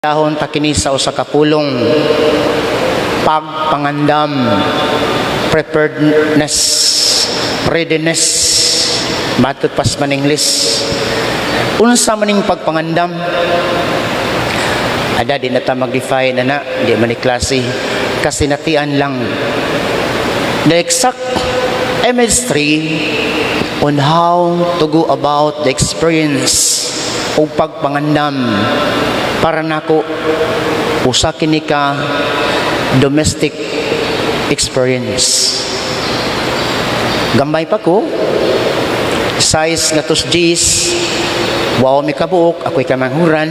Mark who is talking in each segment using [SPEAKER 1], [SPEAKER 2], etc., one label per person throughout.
[SPEAKER 1] Dahon takini sa usa ka pulong pagpangandam, preparedness, readiness, matut pas man English. Unsa maning pagpangandam? Ada di nata mag-define na di man ni klase kasinatian lang. The exact MS3 on how to go about the experience o pagpangandam para nako usa kini ka domestic experience. Gambay pa ko size nga tos Gs wow mi kabuok ako'y kamanghuran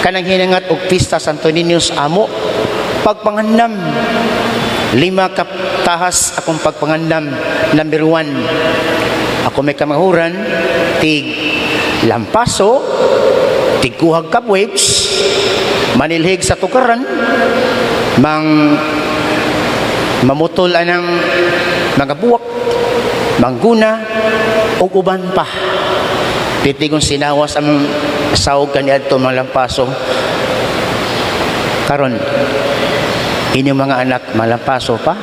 [SPEAKER 1] kanang hinangat og pista Santo Niños amo pagpangandam 5 ka tahas akong pagpangandam. Number 1 ako may kamanghuran tig lampaso tiguhag ka waves manilhig sa tukaran mamutol anang mga buwak mangguna ug uban pa titigong sinawas ang sawog kaniadto mga lampaso karon inyong mga anak malampaso pa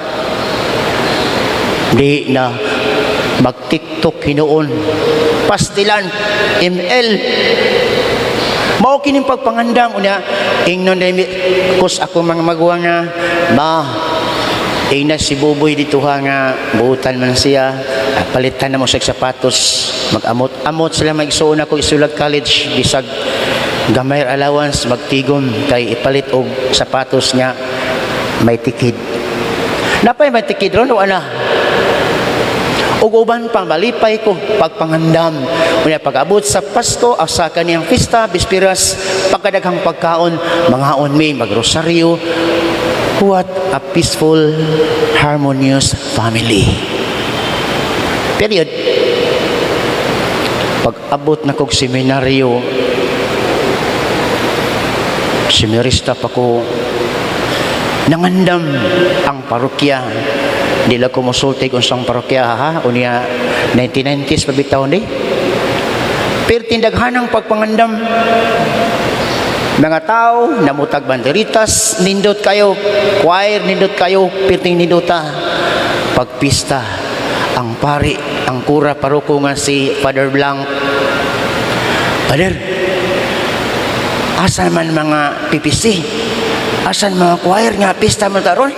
[SPEAKER 1] di na mag TikTok hinuon pastilan ML mao kining pagpangandam unya ingnon demi kus ako mga maguwang nga ma ingna si Buboy dito nga buutan man siya palitan na mo sa sapatos mag-amot sila magsuon ako isulag college bisag gamay allowance magtigom kay ipalit og sapatos niya may tikid napay may tikid ron o ana ug uban pang malipay ko pagpangandam unya pag-abot sa Pasko asa kaniyang pista bispiras pagkadaghang pagkaon mangaon mi magrosaryo. What a peaceful harmonious family period. Pag-abot na kog seminaryo seminarista pa ko nangandam ang parokya. Dila ko musulti kung saan parokya ha unya 1990s pabitaw ni pero tindaghanang pagpangandam mga tao namutag banderitas nindot kayo choir nindot kayo pirting nindota pagpista ang pari ang kura paroko nga si Father Blanc Father asan man mga PPC asan mga choir nga pista mo taron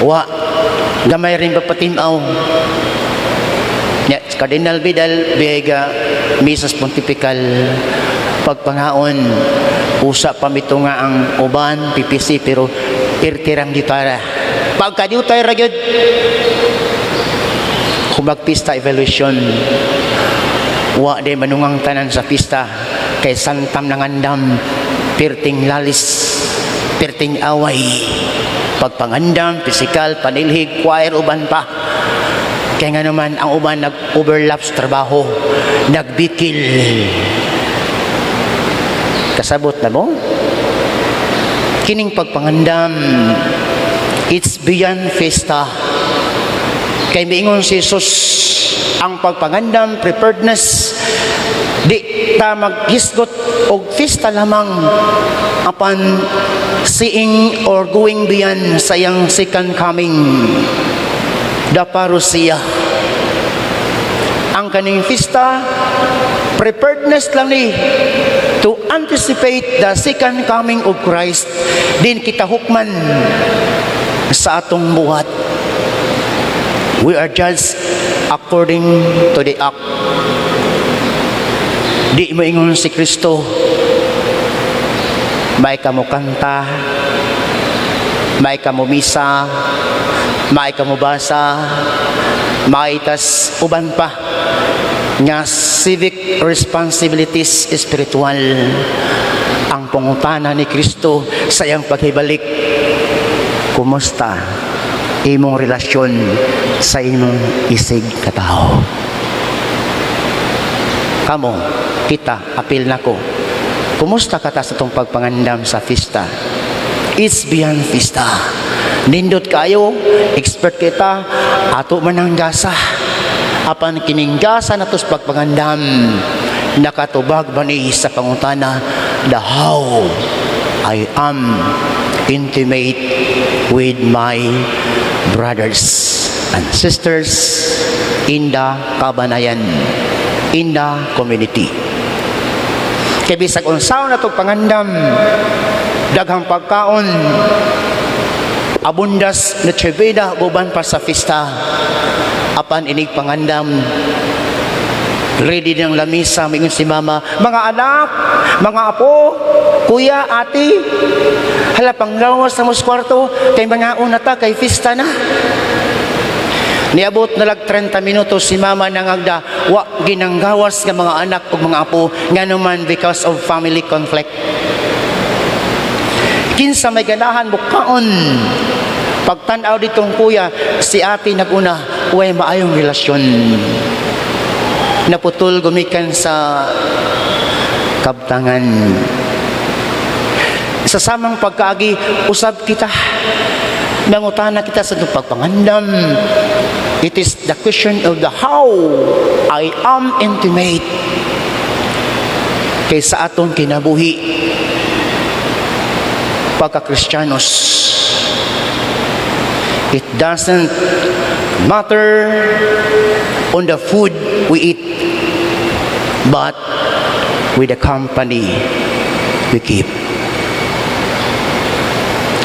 [SPEAKER 1] wa gamay rin papatimaw Cardinal Vidal Vega Misas Pontifical pagpangaon usa pamito nga ang uban PPC pero irtirang gitara pagkadiutay ra gyud kumagpista evaluation wa de manungang tanan sa pista kay santam nangandam pirting lalis pirting away pagpangandam, physical, panilhig, choir, uban pa. Kaya nga naman, ang uban nag-overlap sa trabaho, nagbikil. Kasabot na mo? Kining pagpangandam, it's beyond fiesta. Kaya miingon si Jesus, ang pagpangandam, preparedness, di ta maghisgot og fiesta lamang apan seeing or going beyond sa iyang second coming the parousia. Ang kaning fiesta preparedness lang ni to anticipate the second coming of Christ din kita hukman sa atong buhat. We are judged according to the act. Di mo ingon si Kristo may kamo kanta, may kamo misa, may kamo basa, may tas uban pa nga civic responsibilities spiritual. Ang pangutana ni Kristo sa iyang paghibalik, kumusta imong relasyon sa imong isig katao? Kamo, kita, apil nako. Kumusta kata sa itong pagpangandam sa fiesta? It's beyond fiesta. Nindot kayo, expert kita, ato man ang gasa. Apan kining gasa na tos pagpangandam, nakatubag ba ni sa pangutana, the how I am intimate with my brothers and sisters in the kabanayan, in the community. Kaya bisag unsaon na itong pangandam, daghang pagkaon, abundas na triveda, guban pa sa festa, apan inig pangandam, ready ng lamisa, mingon si mama, mga anak, mga apo, kuya, ate, hala panggawas sa mos kwarto, kay mga unata, kay festa na. Niabot na lag 30 minutos si mama nangagda, wa ginanggawas ng mga anak o mga apo, nga naman because of family conflict. Kinsa may ganahan bukaon, pagtanaw ditong kuya, si ate naguna, uway maayong relasyon. Naputol gumikan sa kabtangan. Sa samang pagkaagi, usab kita, nangutana kita sa pagpangandam. It is the question of the how I am intimate kay sa aton kinabuhi pagka-Kristyanos. It doesn't matter on the food we eat, but with the company we keep.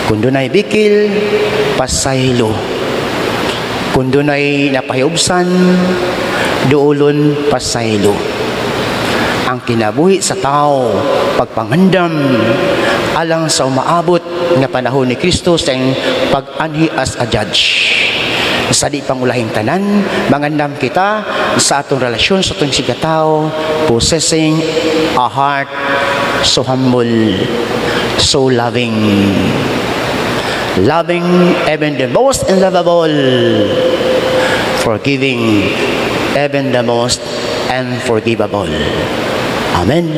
[SPEAKER 1] Kung dunay bikil, pasaylo. Kung dunay napahiubsan, duulon pasaylo. Ang kinabuhi sa tao, pagpangandam, alang sa umaabot na panahon ni Kristo sa pag-anhi as a judge. Sa di pangulahing tanan, mangandam kita sa atong relasyon sa atong sigatao, possessing a heart so humble, so loving. Loving even the most unlovable, forgiving even the most unforgivable. Amen.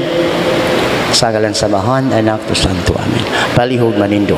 [SPEAKER 1] Sa ngalan sa Amahan, Anak, at Santo. Amen. Palihog manindo.